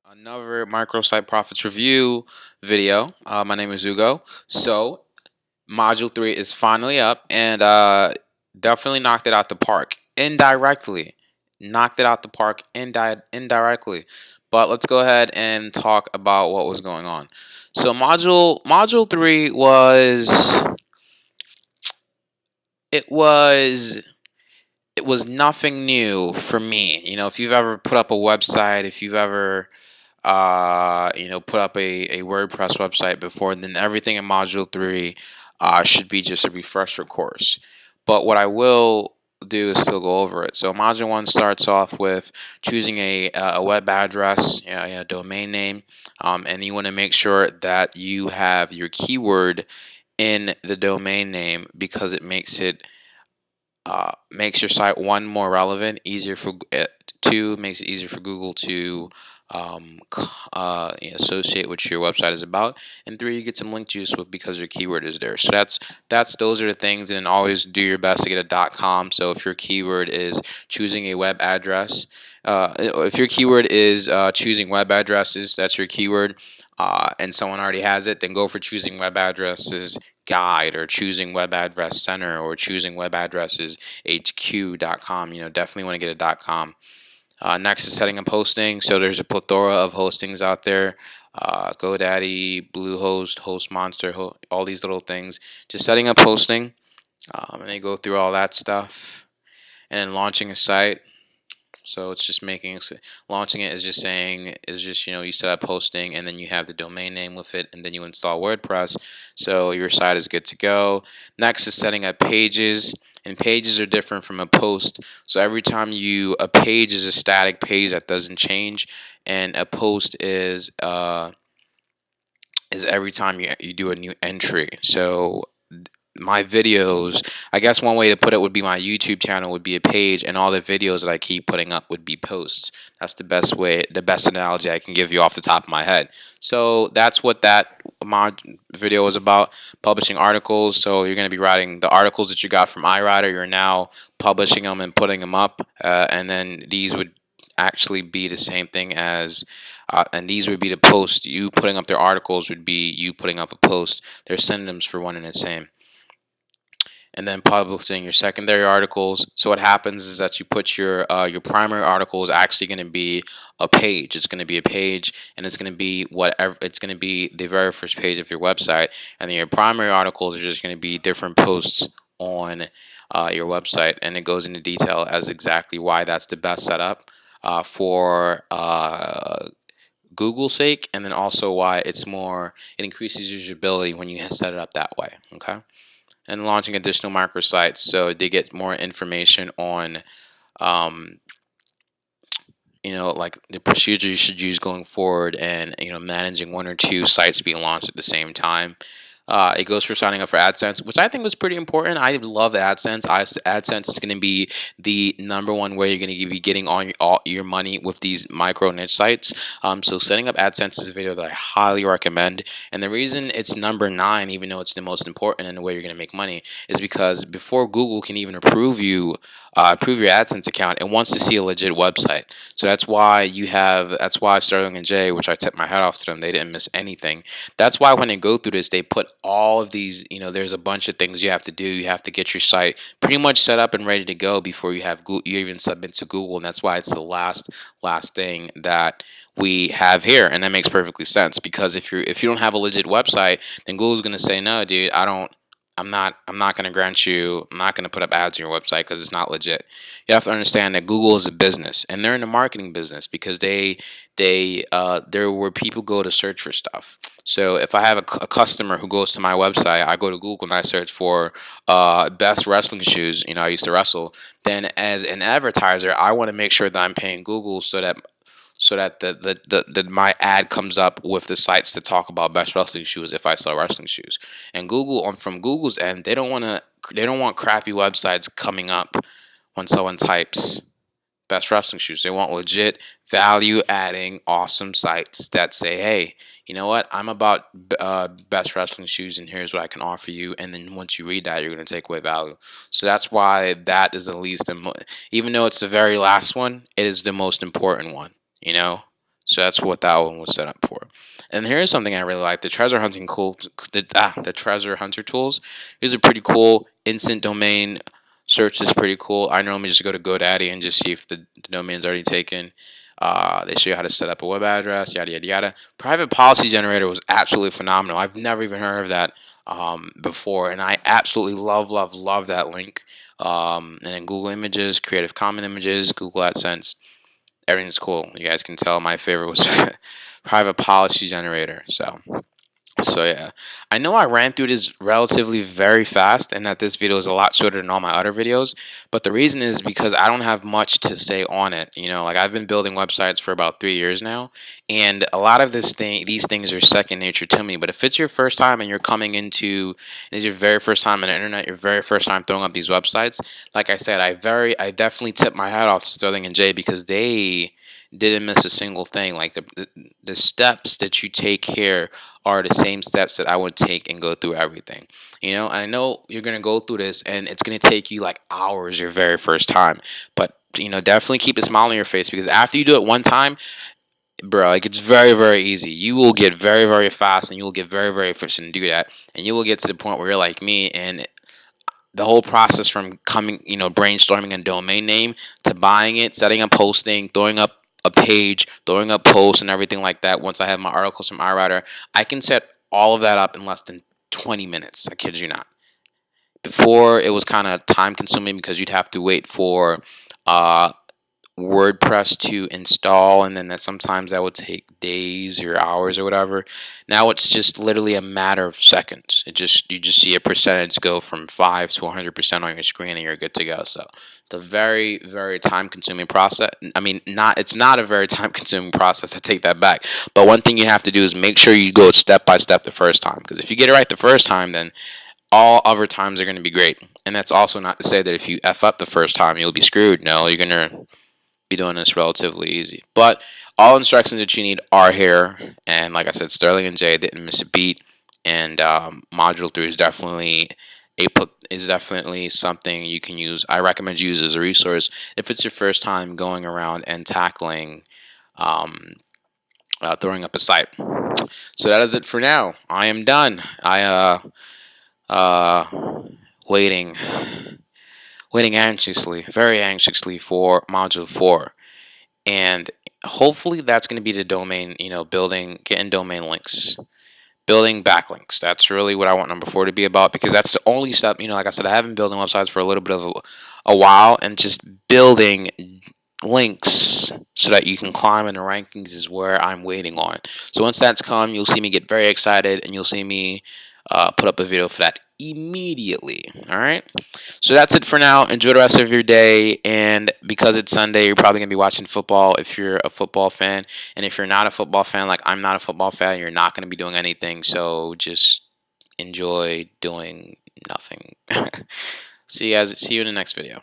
Another microsite profits review video. My name is Hugo. So module 3 is finally up, and definitely knocked it out the park indirectly. Knocked it out the park indirectly. But let's go ahead and talk about what was going on. So module 3 it was it was nothing new for me. If you've ever put up a website, if you've ever put up a WordPress website before, then everything in Module 3 should be just a refresher course. But what I will do is still go over it. So Module 1 starts off with choosing a web address, a domain name, and you want to make sure that you have your keyword in the domain name because it makes your site one more relevant, easier for two makes it easier for Google to associate what your website is about, and three, you get some link juice with because your keyword is there. So that's those are the things, and always do your best to get a .com. So if your keyword is choosing a web address, if your keyword is choosing web addresses, that's your keyword. And someone already has it, then go for choosing web addresses guide or choosing web address center or choosing web addresses hq.com. Definitely want to get a .com. Next is setting up hosting. So there's a plethora of hostings out there. GoDaddy, Bluehost, HostMonster, all these little things. Just setting up hosting, and they go through all that stuff, and then launching a site. So it's just launching it is just you set up hosting, and then you have the domain name with it, and then you install WordPress. So your site is good to go. Next is setting up pages, and pages are different from a post. So every time a page is a static page that doesn't change, and a post is every time you do a new entry. So my videos, I guess one way to put it would be my YouTube channel would be a page, and all the videos that I keep putting up would be posts. That's the best analogy I can give you off the top of my head. So that's what that video was about, publishing articles. So you're going to be writing the articles that you got from iWriter. You're now publishing them and putting them up, and then these would actually be the same thing as and these would be the posts. You putting up their articles would be you putting up a post. They're synonyms for one and the same. And then publishing your secondary articles. So what happens is that you put your primary article is actually going to be a page. It's going to be a page, and it's going to be whatever. It's going to be the very first page of your website, and then your primary articles are just going to be different posts on your website, and it goes into detail as exactly why that's the best setup for Google's sake, and then also why it increases usability when you set it up that way. Okay. And launching additional microsites so they get more information on um, like the procedure you should use going forward, and managing one or two sites being launched at the same time. It goes for signing up for AdSense, which I think was pretty important. I love AdSense. AdSense is going to be the number one way you're going to be getting all your money with these micro niche sites. So setting up AdSense is a video that I highly recommend. And the reason it's number 9, even though it's the most important and the way you're going to make money, is because before Google can even approve your AdSense account, it wants to see a legit website. So that's why Sterling and Jay, which I tip my hat off to them, they didn't miss anything. That's why when they go through this, they put all of these, there's a bunch of things you have to do. You have to get your site pretty much set up and ready to go before you even submit to Google, and that's why it's the last thing that we have here, and that makes perfectly sense, because if you don't have a legit website, then Google's going to say, no, dude, I'm not going to grant you. I'm not going to put up ads on your website because it's not legit. You have to understand that Google is a business, and they're in the marketing business, because they're where people go to search for stuff. So if I have a customer who goes to my website, I go to Google and I search for best wrestling shoes. I used to wrestle. Then as an advertiser, I want to make sure that I'm paying Google so that my ad comes up with the sites that talk about best wrestling shoes if I sell wrestling shoes. And Google, from Google's end, they don't want crappy websites coming up when someone types best wrestling shoes. They want legit value adding awesome sites that say, hey, you know what, I'm about best wrestling shoes, and here's what I can offer you. And then once you read that, you're going to take away value. So that's why that is even though it's the very last one, it is the most important one. So that's what that one was set up for. And here's something I really like: the treasure hunting the treasure hunter tools. These are pretty cool. Instant domain search is pretty cool. I normally just go to GoDaddy and just see if the domain's already taken. They show you how to set up a web address, yada yada yada. Private policy generator was absolutely phenomenal. I've never even heard of that before, and I absolutely love that link. And then Google Images, Creative Commons Images, Google AdSense, everything's cool. You guys can tell my favorite was private policy generator. So yeah, I know I ran through this relatively very fast, and that this video is a lot shorter than all my other videos. But the reason is because I don't have much to say on it. You know, like I've been building websites for about 3 years now, and a lot of these things are second nature to me. But if it's your first time and you're coming into, it's your very first time on the internet, your very first time throwing up these websites, like I said, I definitely tip my hat off to Sterling and Jay because they didn't miss a single thing. Like the steps that you take here are the same steps that I would take and go through everything. You know, and I know you're gonna go through this and it's gonna take you like hours your very first time. But you know, definitely keep a smile on your face because after you do it one time, bro, like it's very easy. You will get very fast and you will get very efficient to do that. And you will get to the point where you're like me and the whole process from coming, you know, brainstorming a domain name to buying it, setting up hosting, throwing up a page, throwing up posts and everything like that. Once I have my articles from iWriter, I can set all of that up in less than 20 minutes. I kid you not. Before it was kind of time consuming because you'd have to wait for uh, WordPress to install, and then that sometimes that would take days or hours or whatever. Now it's just literally a matter of seconds. You just see a percentage go from 5 to 100% on your screen, and you're good to go. So the very time consuming process. I mean, not it's not a very time consuming process. I take that back. But one thing you have to do is make sure you go step by step the first time, because if you get it right the first time, then all other times are going to be great. And that's also not to say that if you f up the first time, you'll be screwed. No, you're gonna be doing this relatively easy. But all instructions that you need are here. And like I said, Sterling and Jay didn't miss a beat. And Module 3 is definitely something you can use. I recommend you use as a resource if it's your first time going around and tackling um, throwing up a site. So that is it for now. I am done. Waiting anxiously, very anxiously for Module 4. And hopefully that's going to be the domain, you know, getting domain links, building backlinks. That's really what I want number 4 to be about, because that's the only step, you know, like I said, I have been building websites for a little bit of a while, and just building links so that you can climb in the rankings is where I'm waiting on. So once that's come, you'll see me get very excited, and you'll see me put up a video for that immediately. All right. So that's it for now. Enjoy the rest of your day. And because it's Sunday, you're probably going to be watching football if you're a football fan. And if you're not a football fan, like I'm not a football fan, you're not going to be doing anything. So just enjoy doing nothing. See you in the next video.